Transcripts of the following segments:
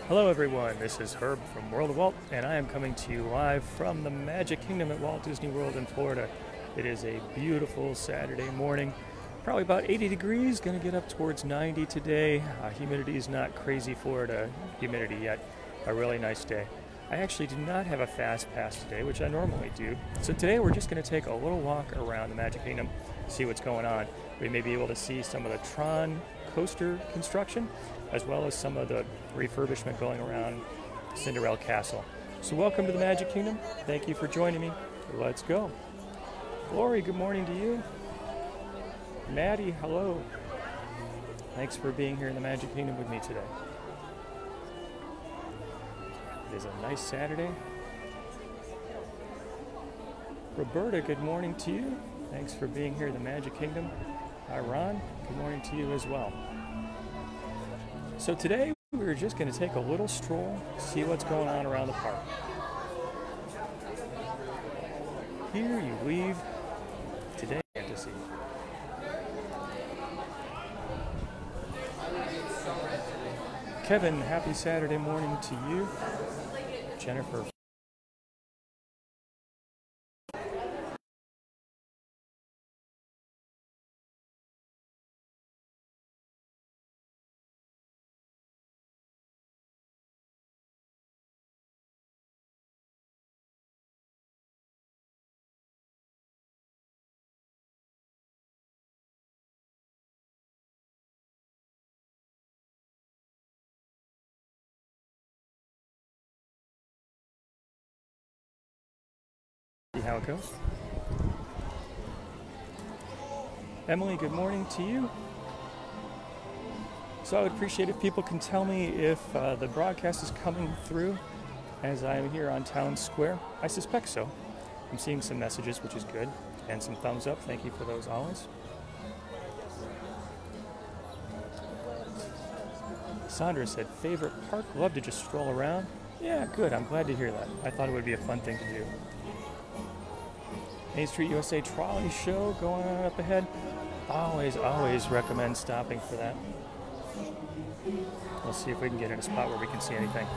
Hello everyone, this is Herb from World of Walt, and I am coming to you live from the Magic Kingdom at Walt Disney World in Florida. It is a beautiful Saturday morning, probably about 80 degrees, going to get up towards 90 today. Humidity is not crazy Florida humidity yet, a really nice day. I actually do not have a fast pass today, which I normally do. So today we're just going to take a little walk around the Magic Kingdom, see what's going on. We may be able to see some of the Tron coaster construction, as well as some of the refurbishment going around Cinderella Castle. So welcome to the Magic Kingdom. Thank you for joining me. Let's go. Lori, good morning to you. Maddie, hello. Thanks for being here in the Magic Kingdom with me today. It is a nice Saturday. Roberta, good morning to you. Thanks for being here in the Magic Kingdom. Hi, Ron. Good morning to you as well. So today we're just going to take a little stroll, see what's going on around the park. Here you leave today fantasy. Kevin, happy Saturday morning to you. Jennifer. See how it goes. Emily, good morning to you. So I would appreciate if people can tell me if the broadcast is coming through as I'm here on Town Square. I suspect so. I'm seeing some messages, which is good, and some thumbs up. Thank you for those always. Sandra said, favorite park, love to just stroll around. Yeah, good, I'm glad to hear that. I thought it would be a fun thing to do. Main Street USA Trolley Show going on up ahead. Always recommend stopping for that. We'll see if we can get in a spot where we can see anything.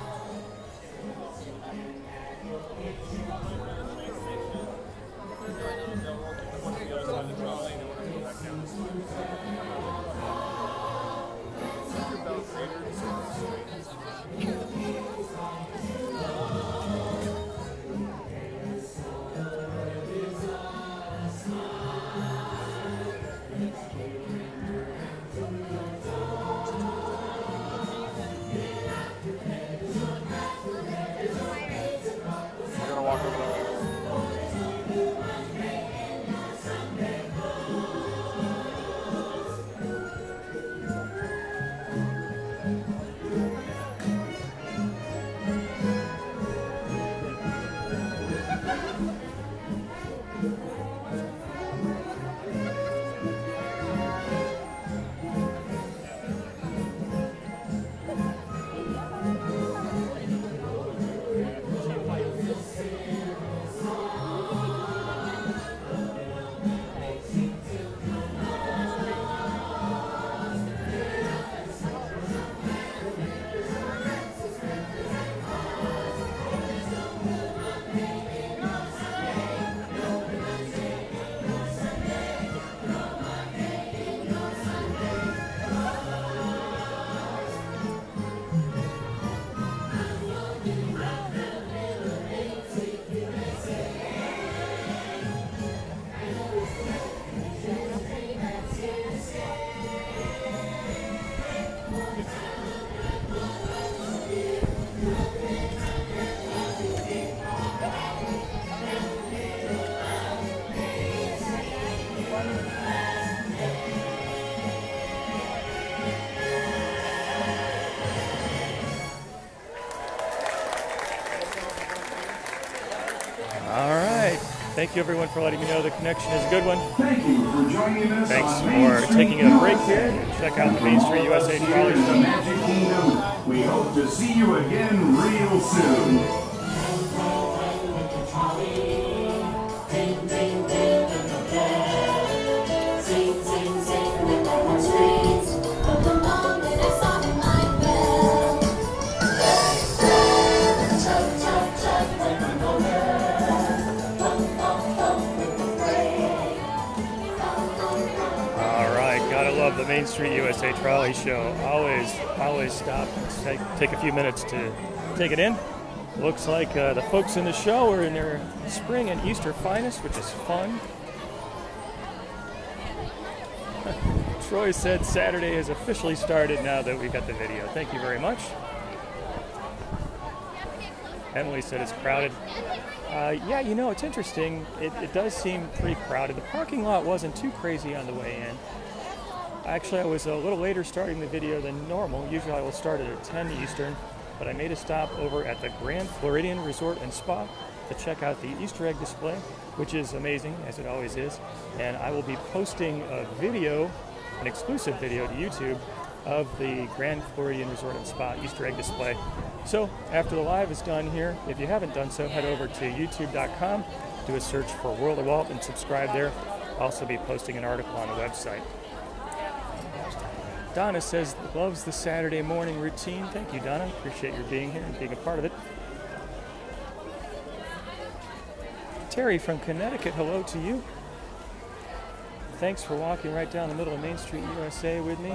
Thank you everyone for letting me know the connection is a good one. Thank you for joining us. Thanks for taking a break here to check out the Main Street USA Trolley Show. Magic Kingdom. We hope to see you again real soon. Sing, sing, sing, Street USA Trolley Show. Always stop, take a few minutes to take it in. Looks like the folks in the show are in their spring and Easter finest, which is fun. Troy said Saturday has officially started now that we got the video. Thank you very much. Emily said it's crowded. Yeah, you know, it's interesting. It does seem pretty crowded. The parking lot wasn't too crazy on the way in. Actually, I was a little later starting the video than normal. Usually I will start it at 10 Eastern, but I made a stop over at the Grand Floridian Resort and Spa to check out the Easter egg display, which is amazing, as it always is. And I will be posting a video, an exclusive video to YouTube of the Grand Floridian Resort and Spa Easter egg display. So after the live is done here, if you haven't done so, head over to youtube.com, do a search for World of Walt and subscribe there. I'll also be posting an article on the website. Donna says loves the Saturday morning routine. Thank you, Donna. Appreciate your being here and being a part of it. Terry from Connecticut, hello to you. Thanks for walking right down the middle of Main Street USA with me.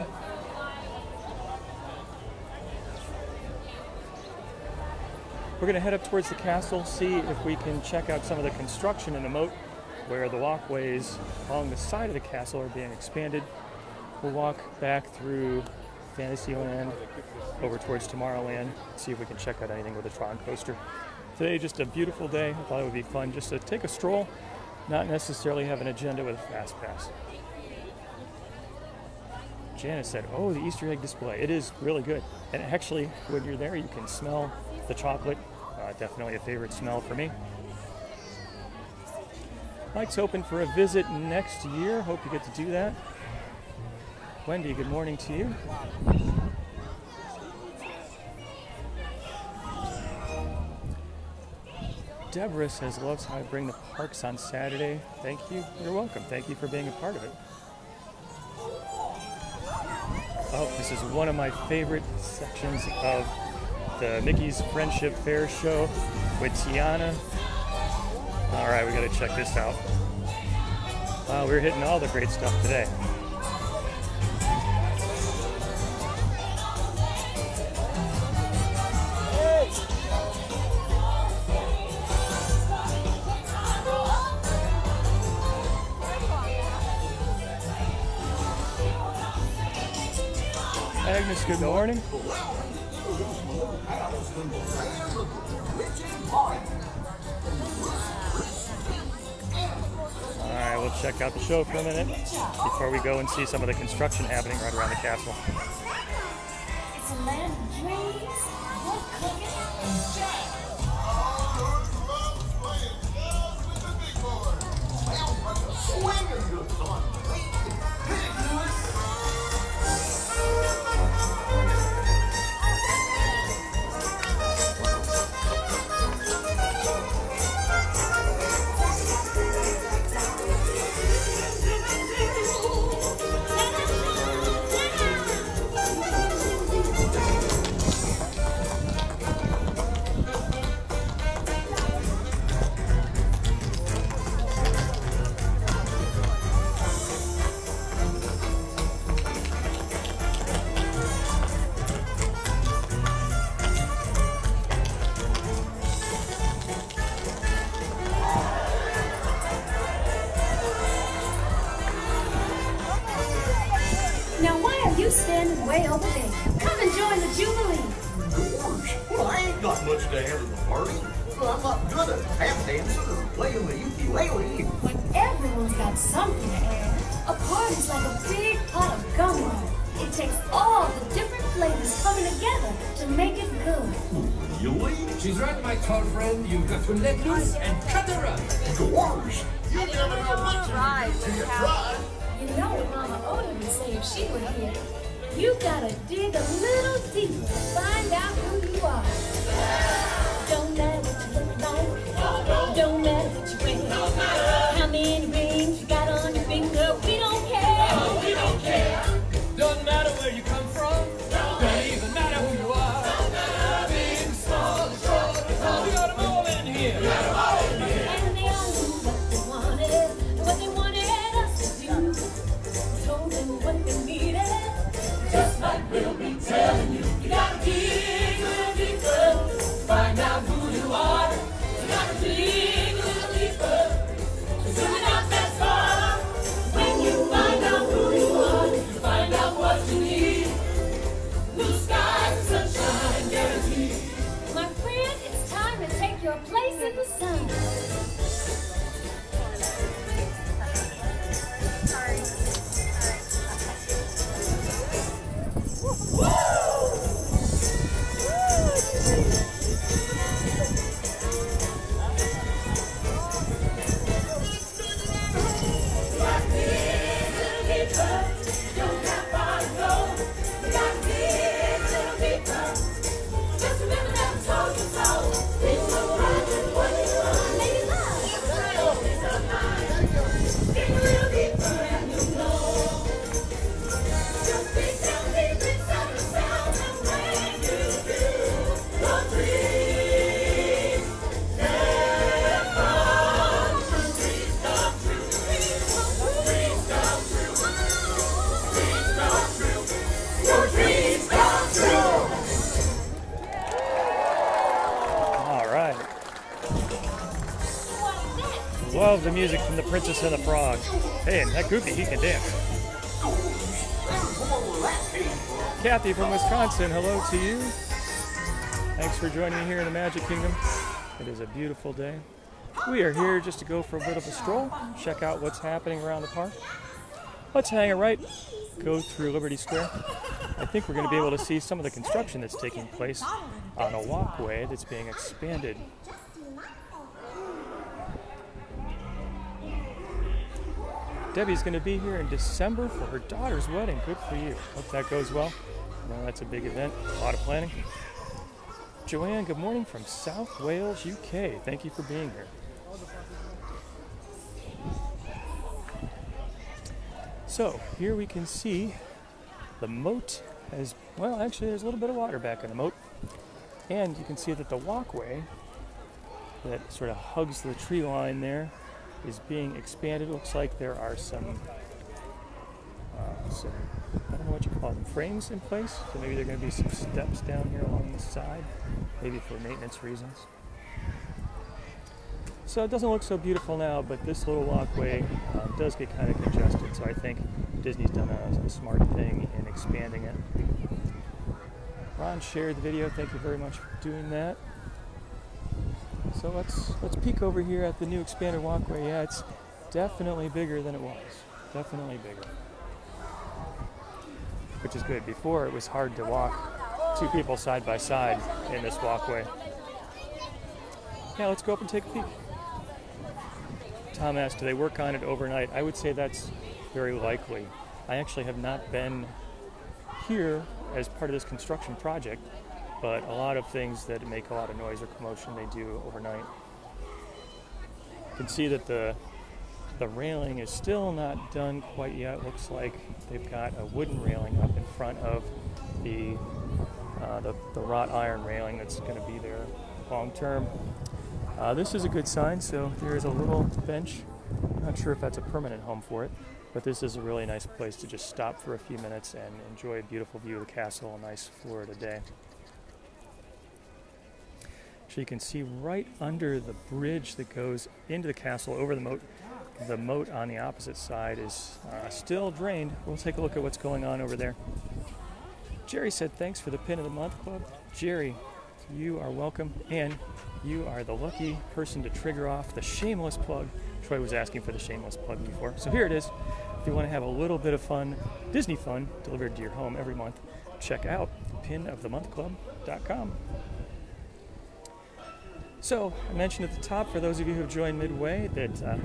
We're going to head up towards the castle, see if we can check out some of the construction in the moat, where the walkways along the side of the castle are being expanded. We'll walk back through Fantasyland over towards Tomorrowland, see if we can check out anything with a Tron coaster. Today, just a beautiful day. I thought it would be fun just to take a stroll, not necessarily have an agenda with a fast pass. Janice said, oh, the Easter egg display. It is really good. And actually, when you're there, you can smell the chocolate. Definitely a favorite smell for me. Mike's open for a visit next year. Hope you get to do that. Wendy, good morning to you. Deborah says, loves how I bring the parks on Saturday. Thank you. You're welcome. Thank you for being a part of it. Oh, this is one of my favorite sections of the Mickey's Friendship Fair show with Tiana. All right, we got to check this out. Wow, we're hitting all the great stuff today. Agnes, good morning. Alright, we'll check out the show for a minute before we go and see some of the construction happening right around the castle. It's a land of dreams, we're cooking and jack. Now why are you standing way over there? Come and join the Jubilee. Gosh, well, I ain't got much to add to the party. Well, I'm not good at tap dancing or playing the ukulele. But everyone's got something to add. A party's like a big pot of gumbo. It takes all the different flavors coming together to make it good. Really? She's right, my tall friend. You've got to let loose and cut her up. Gosh, you never know what till you try. You know what Mama Oda would say if she were here. You gotta dig a little deeper to find out who you are. Don't matter what you look like. Don't matter what you wear. How many rings you got on your finger. We don't care. Oh, we don't care. Doesn't matter where you come from. Don't even matter who you are. Big, small, short, tall. We got them all in here. We got them all in here. And they all knew what they wanted and what they wanted us to do. Told them what they needed. love the music from The Princess and the Frog. Hey, and that Goofy, he can dance. Kathy from Wisconsin, hello to you. Thanks for joining me here in the Magic Kingdom. It is a beautiful day. We are here just to go for a bit of a stroll, check out what's happening around the park. Let's hang a right, go through Liberty Square. I think we're going to be able to see some of the construction that's taking place on a walkway that's being expanded. Debbie's going to be here in December for her daughter's wedding. Good for you. Hope that goes well. I know that's a big event, a lot of planning. Joanne, good morning from South Wales, UK. Thank you for being here. So here we can see the moat has, well, actually there's a little bit of water back in the moat. And you can see that the walkway that sort of hugs the tree line there is being expanded. It looks like there are some, I don't know what you call them, frames in place. So maybe there are going to be some steps down here along the side, maybe for maintenance reasons. So it doesn't look so beautiful now, but this little walkway does get kind of congested. So I think Disney's done a smart thing in expanding it. Ron shared the video. Thank you very much for doing that. So let's peek over here at the new expanded walkway. Yeah, it's definitely bigger than it was. Definitely bigger. Which is good. Before it was hard to walk two people side by side in this walkway. Yeah, let's go up and take a peek. Tom asked, do they work on it overnight? I would say that's very likely. I actually have not been here as part of this construction project, but a lot of things that make a lot of noise or commotion they do overnight. You can see that the railing is still not done quite yet. Looks like they've got a wooden railing up in front of the wrought iron railing that's going to be there long term. This is a good sign. So there's a little bench. I'm not sure if that's a permanent home for it, but this is a really nice place to just stop for a few minutes and enjoy a beautiful view of the castle, a nice Florida day. So you can see right under the bridge that goes into the castle over the moat. The moat on the opposite side is still drained. We'll take a look at what's going on over there. Jerry said thanks for the Pin of the Month Club. Jerry, you are welcome, and you are the lucky person to trigger off the shameless plug. Troy was asking for the shameless plug before, so here it is. If you want to have a little bit of fun, Disney fun, delivered to your home every month, check out pinofthemonthclub.com. So, I mentioned at the top, for those of you who have joined midway, that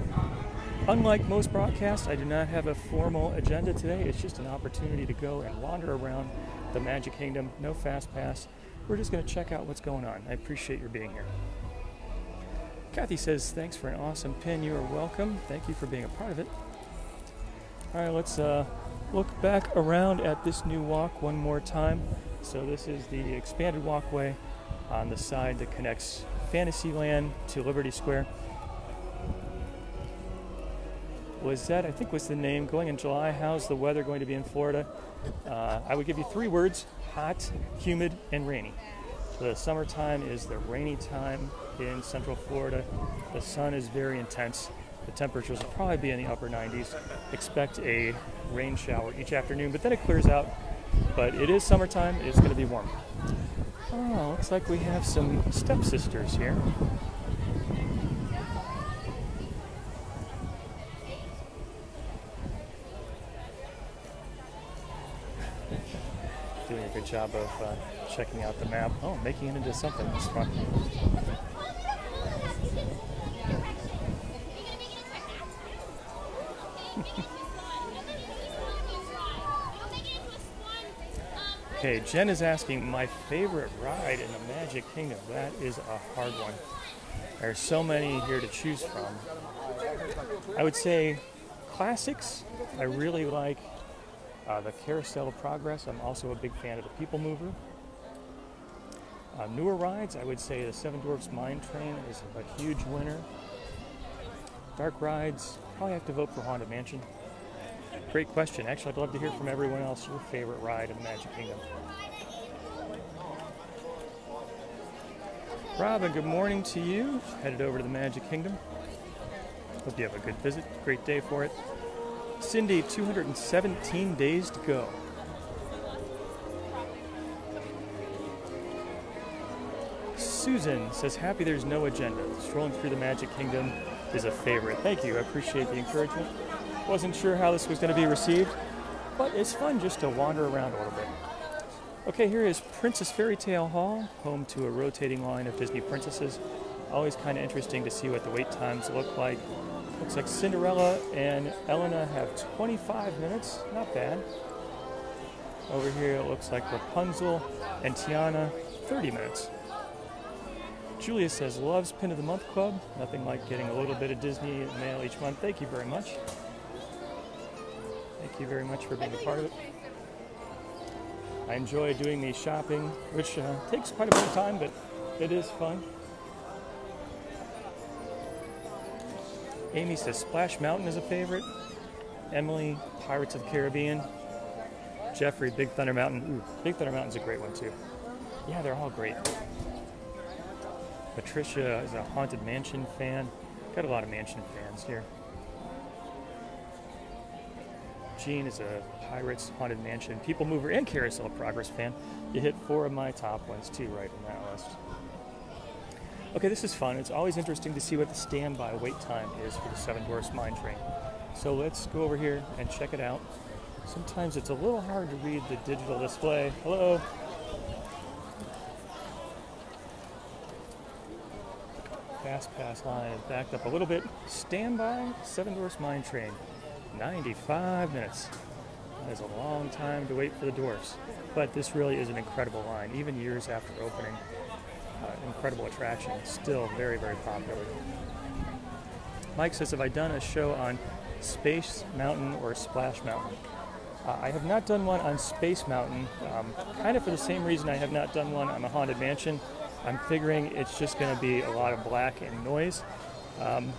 unlike most broadcasts, I do not have a formal agenda today. It's just an opportunity to go and wander around the Magic Kingdom. No fast pass. We're just going to check out what's going on. I appreciate your being here. Kathy says, thanks for an awesome pin. You are welcome. Thank you for being a part of it. All right, let's look back around at this new walk one more time. So this is the expanded walkway on the side that connects Fantasyland to Liberty Square. Lizette, I think was the name, going in July. How's the weather going to be in Florida? I would give you 3 words: hot, humid, and rainy. The summertime is the rainy time in Central Florida. The sun is very intense. The temperatures will probably be in the upper 90s. Expect a rain shower each afternoon, but then it clears out. But it is summertime. It's going to be warm. Oh, looks like we have some stepsisters here. Doing a good job of checking out the map. Oh, making it into something. That's fun. Okay, Jen is asking, my favorite ride in the Magic Kingdom. That is a hard one. There are so many here to choose from. I would say classics. I really like the Carousel of Progress. I'm also a big fan of the People Mover. Newer rides, I would say the Seven Dwarfs Mine Train is a huge winner. Dark rides, probably have to vote for Haunted Mansion. Great question. Actually, I'd love to hear from everyone else your favorite ride in the Magic Kingdom. Robin, good morning to you. Headed over to the Magic Kingdom. Hope you have a good visit. Great day for it. Cindy, 217 days to go. Susan says, happy there's no agenda. Strolling through the Magic Kingdom is a favorite. Thank you. I appreciate the encouragement. Wasn't sure how this was going to be received, but it's fun just to wander around a little bit. Okay, here is Princess Fairy Tale Hall, home to a rotating line of Disney princesses. Always kind of interesting to see what the wait times look like. Looks like Cinderella and Elena have 25 minutes. Not bad. Over here it looks like Rapunzel and Tiana, 30 minutes. Julia says, loves Pin of the Month Club. Nothing like getting a little bit of Disney mail each month. Thank you very much. Thank you very much for being a part of it. I enjoy doing the shopping, which takes quite a bit of time, but it is fun. Amy says Splash Mountain is a favorite. Emily, Pirates of the Caribbean. Jeffrey, Big Thunder Mountain. Ooh, Big Thunder Mountain's a great one too. Yeah, they're all great. Patricia is a Haunted Mansion fan. Got a lot of Mansion fans here. Jean is a Pirates, Haunted Mansion, People Mover, and Carousel of Progress fan. You hit 4 of my top ones too right on that list. Okay, this is fun. It's always interesting to see what the standby wait time is for the Seven Dwarfs Mine Train. So let's go over here and check it out. Sometimes it's a little hard to read the digital display. Hello. Fast pass line is backed up a little bit. Standby, Seven Dwarfs Mine Train, 95 minutes. That is a long time to wait for the dwarfs. But this really is an incredible line, even years after opening. Incredible attraction, still very, very popular. Mike says, have I done a show on Space Mountain or Splash Mountain? I have not done one on Space Mountain, kind of for the same reason I have not done one on the Haunted Mansion. I'm figuring it's just going to be a lot of black and noise.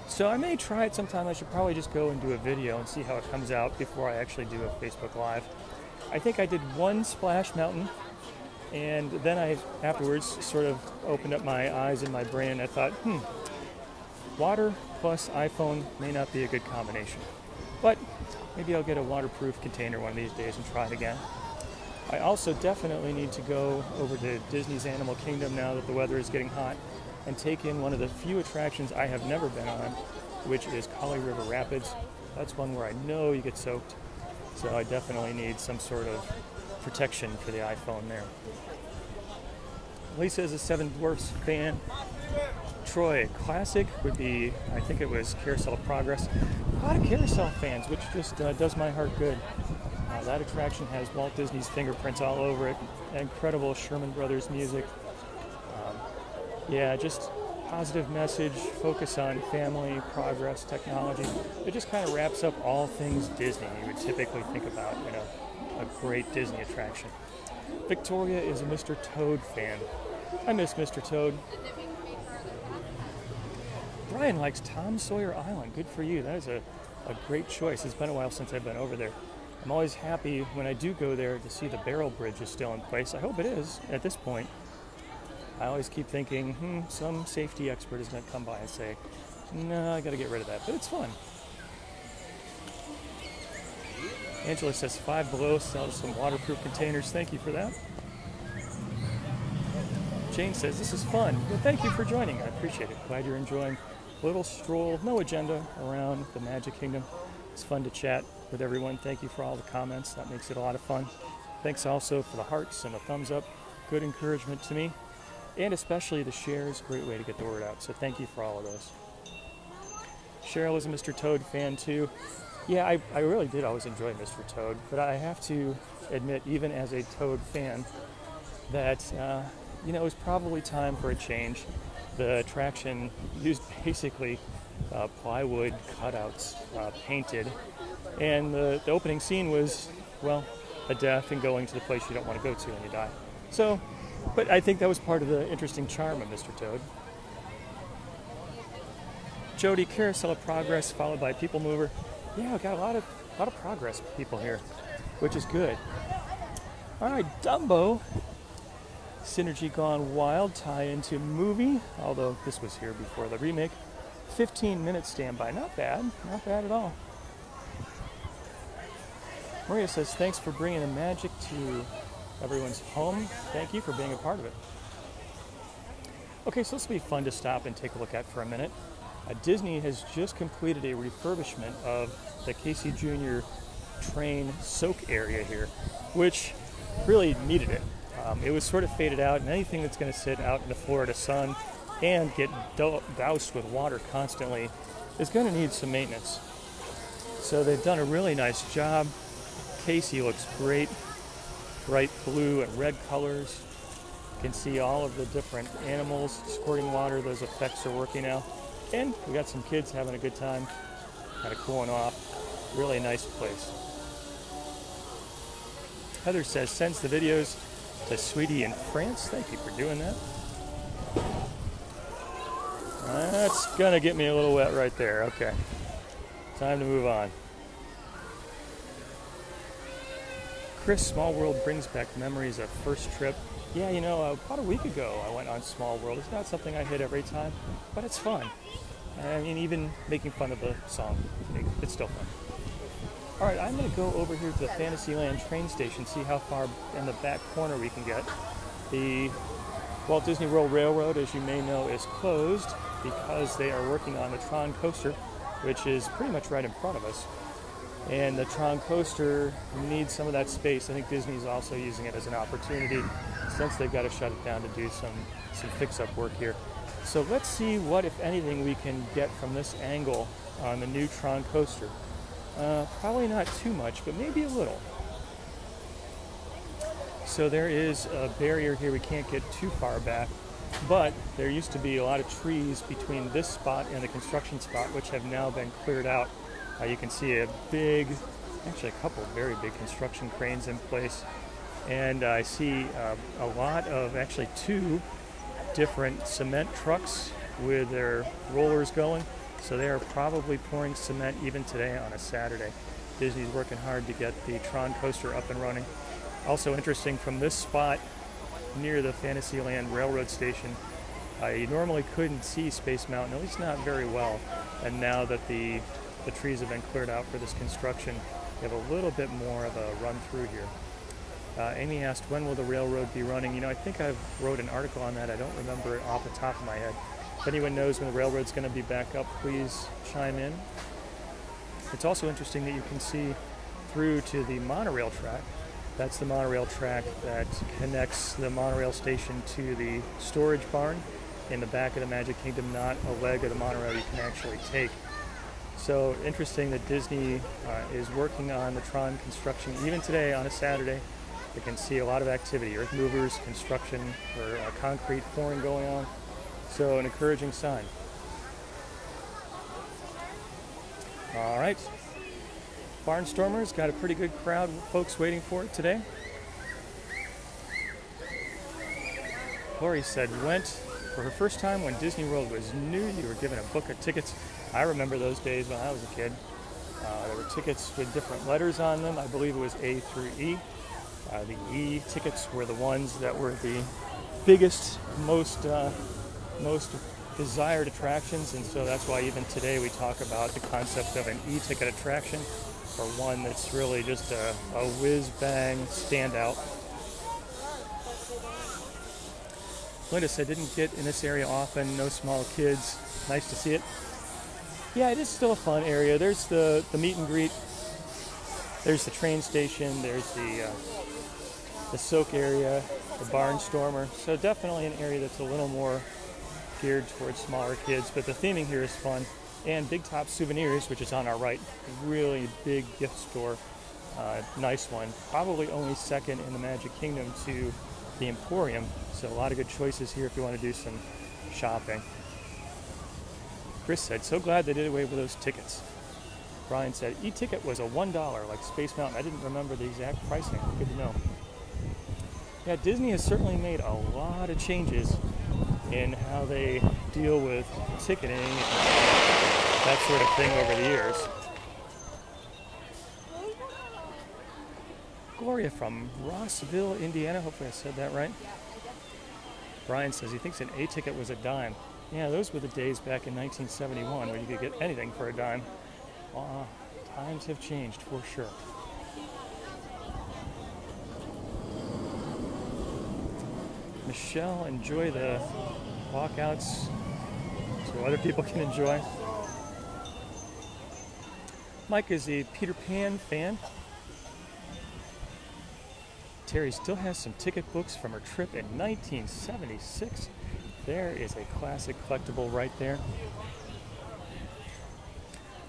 So I may try it sometime. I should probably just go and do a video and see how it comes out before I actually do a Facebook Live. I think I did one Splash Mountain, and then I afterwards sort of opened up my eyes and my brain, and I thought, water plus iPhone may not be a good combination. But maybe I'll get a waterproof container one of these days and try it again. I also definitely need to go over to Disney's Animal Kingdom now that the weather is getting hot and take in one of the few attractions I have never been on, which is Kali River Rapids. That's one where I know you get soaked, so I definitely need some sort of protection for the iPhone there. Lisa is a Seven Dwarfs fan. Troy, classic would be, I think it was Carousel of Progress. A lot of Carousel fans, which just does my heart good. That attraction has Walt Disney's fingerprints all over it. Incredible Sherman Brothers music. Yeah, just positive message, focus on family, progress, technology. It just kind of wraps up all things Disney you would typically think about in a great Disney attraction. Victoria is a Mr. Toad fan. I miss Mr. Toad. Brian likes Tom Sawyer Island. Good for you. That is a great choice. It's been a while since I've been over there. I'm always happy when I do go there to see the barrel bridge is still in place. I hope it is at this point. I always keep thinking, some safety expert is going to come by and say, no, I got to get rid of that. But it's fun. Angela says Five Below sells some waterproof containers. Thank you for that. Jane says, this is fun. Well, thank you for joining. I appreciate it. Glad you're enjoying a little stroll, no agenda, around the Magic Kingdom. It's fun to chat with everyone. Thank you for all the comments. That makes it a lot of fun. Thanks also for the hearts and the thumbs up. Good encouragement to me. And especially the shares. Great way to get the word out. So thank you for all of those. Cheryl is a Mr. Toad fan too. Yeah, I really did always enjoy Mr. Toad. But I have to admit, even as a Toad fan, that it was probably time for a change. The attraction used basically plywood cutouts, painted, and the opening scene was, well, a death and going to the place you don't want to go to when you die. So, but I think that was part of the interesting charm of Mr. Toad. Jody, Carousel of Progress, followed by People Mover. Yeah, I've got a lot of progress people here, which is good. All right, Dumbo. Synergy Gone Wild tie into movie, although this was here before the remake. 15-minute standby. Not bad at all. Maria says, thanks for bringing the magic to everyone's home. Thank you for being a part of it. Okay, so this will be fun to stop and take a look at for a minute. Disney has just completed a refurbishment of the Casey Jr. train soak area here, which really needed it. It was sort of faded out, and anything that's going to sit out in the Florida sun and get doused with water constantly is going to need some maintenance. So they've done a really nice job. Casey looks great, bright blue and red colors. You can see all of the different animals squirting water. Those effects are working now. And we got some kids having a good time, kind of cooling off. Really nice place. Heather says, sends the videos to Sweetie in France. Thank you for doing that. That's gonna get me a little wet right there. Okay, time to move on. Chris, Small World brings back memories of first trip. Yeah, you know, about a week ago I went on Small World. It's not something I hit every time, but it's fun. I mean, even making fun of the song, it's still fun. All right, I'm going to go over here to the Fantasyland train station, see how far in the back corner we can get. The Walt Disney World Railroad, as you may know, is closed because they are working on the Tron coaster, which is pretty much right in front of us. And the Tron coaster needs some of that space. I think Disney's also using it as an opportunity since they've got to shut it down to do some fix-up work here. So let's see what, if anything, we can get from this angle on the new Tron coaster. Probably not too much, but maybe a little. So there is a barrier here. We can't get too far back, but there used to be a lot of trees between this spot and the construction spot, which have now been cleared out. You can see a big, actually a couple of very big construction cranes in place. And I see a lot of, actually 2 different cement trucks with their rollers going. So they are probably pouring cement even today on a Saturday. Disney's working hard to get the Tron coaster up and running. Also interesting, from this spot near the Fantasyland Railroad Station, you normally couldn't see Space Mountain, at least not very well. And now that the trees have been cleared out for this construction, you have a little bit more of a run through here. Amy asked, when will the railroad be running? You know, I think I've wrote an article on that. I don't remember it off the top of my head. If anyone knows when the railroad's going to be back up, please chime in. It's also interesting that you can see through to the monorail track. That's the monorail track that connects the monorail station to the storage barn in the back of the Magic Kingdom, not a leg of the monorail you can actually take. So interesting that Disney is working on the Tron construction even today on a Saturday. You can see a lot of activity, earth movers, construction, or concrete pouring going on. So an encouraging sign. All right. Barnstormers got a pretty good crowd of folks waiting for it today. Lori said, went for her first time when Disney World was new. You were given a book of tickets. I remember those days when I was a kid. There were tickets with different letters on them. I believe it was A through E. The E tickets were the ones that were the biggest, most desired attractions, and so that's why even today we talk about the concept of an E-ticket attraction, or one that's really just a whiz-bang standout. Linda said, didn't get in this area often, no small kids. Nice to see it. Yeah, it is still a fun area. There's the meet and greet. There's the train station. There's the soak area, the Barnstormer. So definitely an area that's a little more geared towards smaller kids. But the theming here is fun. And Big Top Souvenirs, which is on our right, really big gift store. Nice one. Probably only second in the Magic Kingdom to the Emporium. So a lot of good choices here if you want to do some shopping. Chris said, so glad they did away with those tickets. Brian said, e-ticket was a $1 like Space Mountain. I didn't remember the exact pricing. Good to know. Yeah, Disney has certainly made a lot of changes in how they deal with ticketing and that sort of thing over the years. Gloria from Rossville, Indiana. Hopefully I said that right. Brian says he thinks an A ticket was a dime. Yeah, those were the days back in 1971 when you could get anything for a dime. Times have changed for sure. Michelle, enjoy the walkouts so other people can enjoy. Mike is a Peter Pan fan. Terry still has some ticket books from her trip in 1976. There is a classic collectible right there.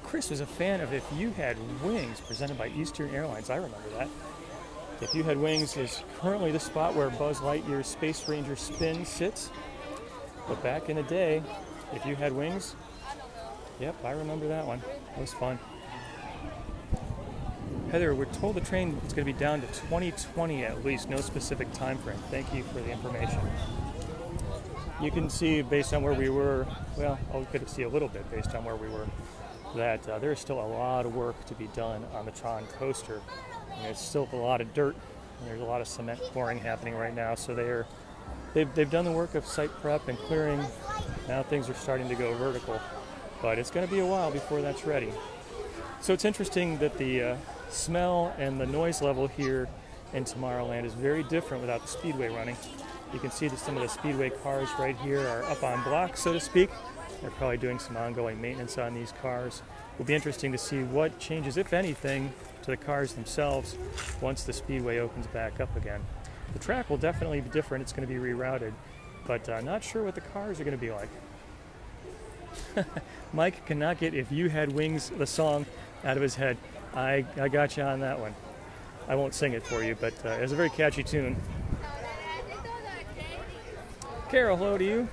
Chris was a fan of If You Had Wings, presented by Eastern Airlines. I remember that. If You Had Wings is currently the spot where Buzz Lightyear's Space Ranger spin sits. But back in the day, If You Had Wings, yep, I remember that one. That was fun. Heather, we're told the train is going to be down to 2020 at least, no specific time frame. Thank you for the information. You can see based on where we were, well, we could see a little bit based on where we were, that there's still a lot of work to be done on the Tron coaster. And there's still a lot of dirt, and there's a lot of cement pouring happening right now, so they've done the work of site prep and clearing. Now things are starting to go vertical, but it's going to be a while before that's ready. So it's interesting that the smell and the noise level here in Tomorrowland is very different without the Speedway running. You can see that some of the Speedway cars right here are up on blocks, so to speak. They're probably doing some ongoing maintenance on these cars. It'll be interesting to see what changes, if anything, to the cars themselves once the Speedway opens back up again. The track will definitely be different. It's going to be rerouted, but not sure what the cars are going to be like. Mike cannot get If You Had Wings, the song, out of his head. I got you on that one. I won't sing it for you, but it's a very catchy tune. Carol, hello to you.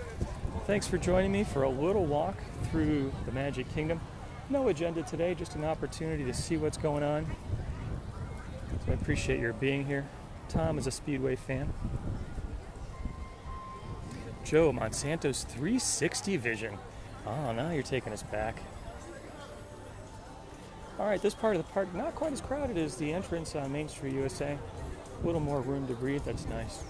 Thanks for joining me for a little walk through the Magic Kingdom. No agenda today, just an opportunity to see what's going on. So I appreciate your being here. Tom is a Speedway fan. Joe, Monsanto's 360 vision. Oh, now you're taking us back. All right, this part of the park, not quite as crowded as the entrance on Main Street USA. A little more room to breathe, that's nice.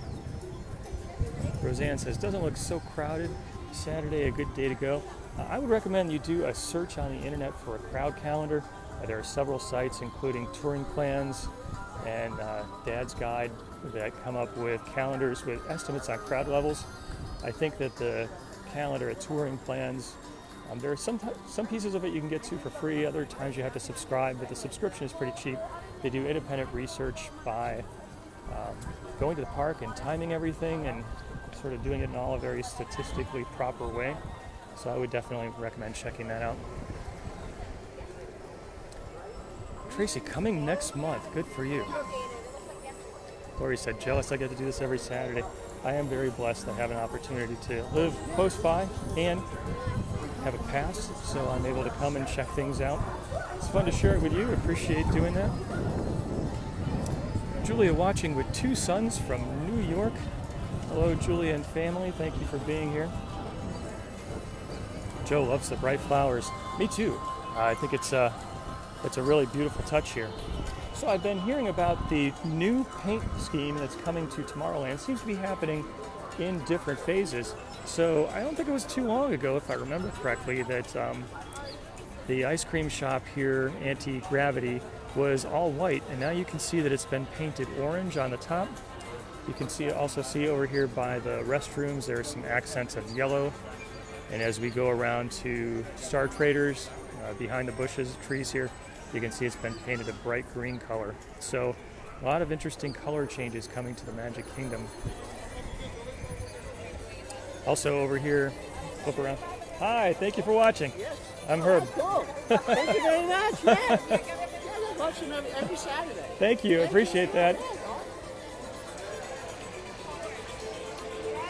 Roseanne says, doesn't look so crowded. Saturday, a good day to go. I would recommend you do a search on the internet for a crowd calendar. There are several sites, including Touring Plans and Dad's Guide, that come up with calendars with estimates on crowd levels. I think that the calendar at Touring Plans, there are some pieces of it you can get to for free, other times you have to subscribe, but the subscription is pretty cheap. They do independent research by going to the park and timing everything and sort of doing it in all a very statistically proper way. So I would definitely recommend checking that out. Tracy, coming next month. Good for you. Lori said, jealous I get to do this every Saturday. I am very blessed. I have an opportunity to live close by and have a pass, so I'm able to come and check things out. It's fun to share it with you. Appreciate doing that. Julia watching with two sons from New York. Hello, Julia and family. Thank you for being here. Joe loves the bright flowers. Me too. I think it's a really beautiful touch here. So I've been hearing about the new paint scheme that's coming to Tomorrowland. It seems to be happening in different phases. So I don't think it was too long ago, if I remember correctly, that the ice cream shop here, Anti-Gravity, was all white, and now you can see that it's been painted orange on the top. You can also see over here by the restrooms there are some accents of yellow. And as we go around to Star Traders, behind the bushes, trees here, you can see it's been painted a bright green color. So a lot of interesting color changes coming to the Magic Kingdom. Also over here, flip around. Hi, thank you for watching. Yes. I'm Herb. Cool. Thank you very much. Yeah. I'm watching every Saturday. Thank you, appreciate that.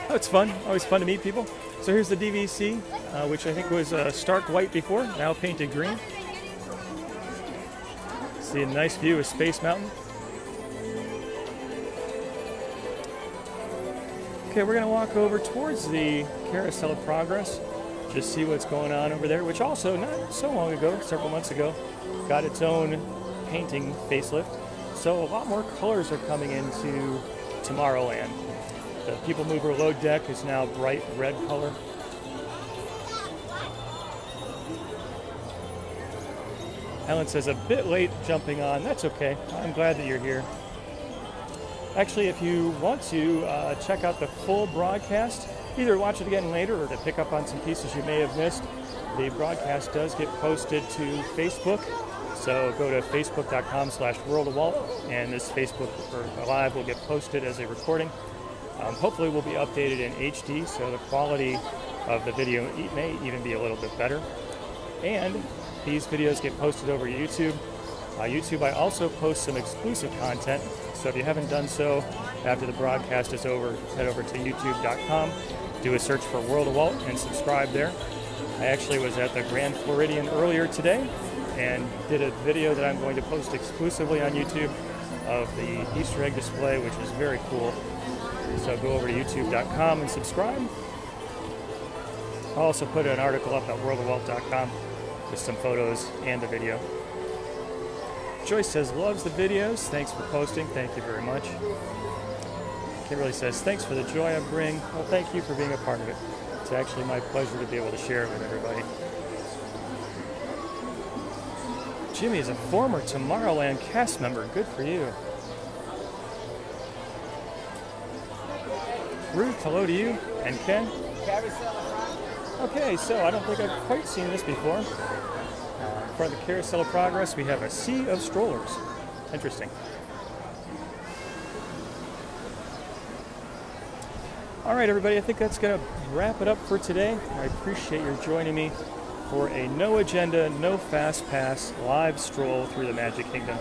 Oh, it's fun, always fun to meet people. So here's the DVC, which I think was stark white before, now painted green. See a nice view of Space Mountain. Okay, we're gonna walk over towards the Carousel of Progress, just see what's going on over there, which also, not so long ago, several months ago, got its own painting facelift. So a lot more colors are coming into Tomorrowland. The People Mover load deck is now bright red color. Ellen says, a bit late jumping on. That's okay. I'm glad that you're here. Actually, if you want to check out the full broadcast, either watch it again later or to pick up on some pieces you may have missed, the broadcast does get posted to Facebook. So go to facebook.com/worldofwalt, and this Facebook Live will get posted as a recording. Hopefully we'll be updated in HD, so the quality of the video may even be a little bit better. And these videos get posted over YouTube. YouTube, I also post some exclusive content, so if you haven't done so after the broadcast is over, head over to youtube.com, do a search for World of Walt, and subscribe there. I actually was at the Grand Floridian earlier today and did a video that I'm going to post exclusively on YouTube of the Easter egg display, which is very cool. So go over to youtube.com and subscribe. I'll also put an article up at worldofwalt.com with some photos and the video. Joyce says, loves the videos. Thanks for posting. Thank you very much. Kimberly says, thanks for the joy I bring. Well, thank you for being a part of it. It's actually my pleasure to be able to share it with everybody. Jimmy is a former Tomorrowland cast member. Good for you. Ruth, hello to you. And Ken. Okay, so I don't think I've quite seen this before. In front of the Carousel of Progress, we have a sea of strollers. Interesting. All right, everybody, I think that's going to wrap it up for today. I appreciate your joining me for a no agenda, no fast pass live stroll through the Magic Kingdom.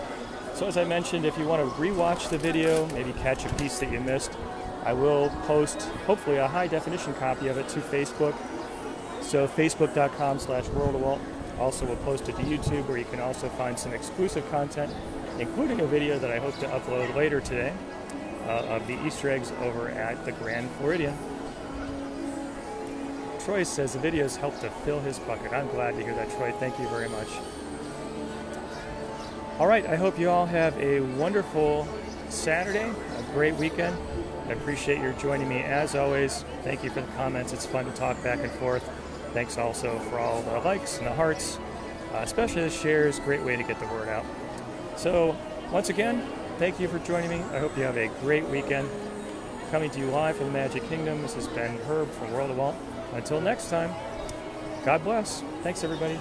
So as I mentioned, if you want to rewatch the video, maybe catch a piece that you missed, I will post hopefully a high definition copy of it to Facebook. So facebook.com/worldofwalt. Also, we'll post it to YouTube, where you can also find some exclusive content, including a video that I hope to upload later today of the Easter eggs over at the Grand Floridian. Troy says the videos help to fill his bucket. I'm glad to hear that, Troy. Thank you very much. All right, I hope you all have a wonderful Saturday, a great weekend. I appreciate your joining me as always. Thank you for the comments. It's fun to talk back and forth. Thanks also for all the likes and the hearts, especially the shares. Great way to get the word out. So once again, thank you for joining me. I hope you have a great weekend. Coming to you live from the Magic Kingdom, this has been Herb from World of Walt. Until next time, God bless. Thanks, everybody.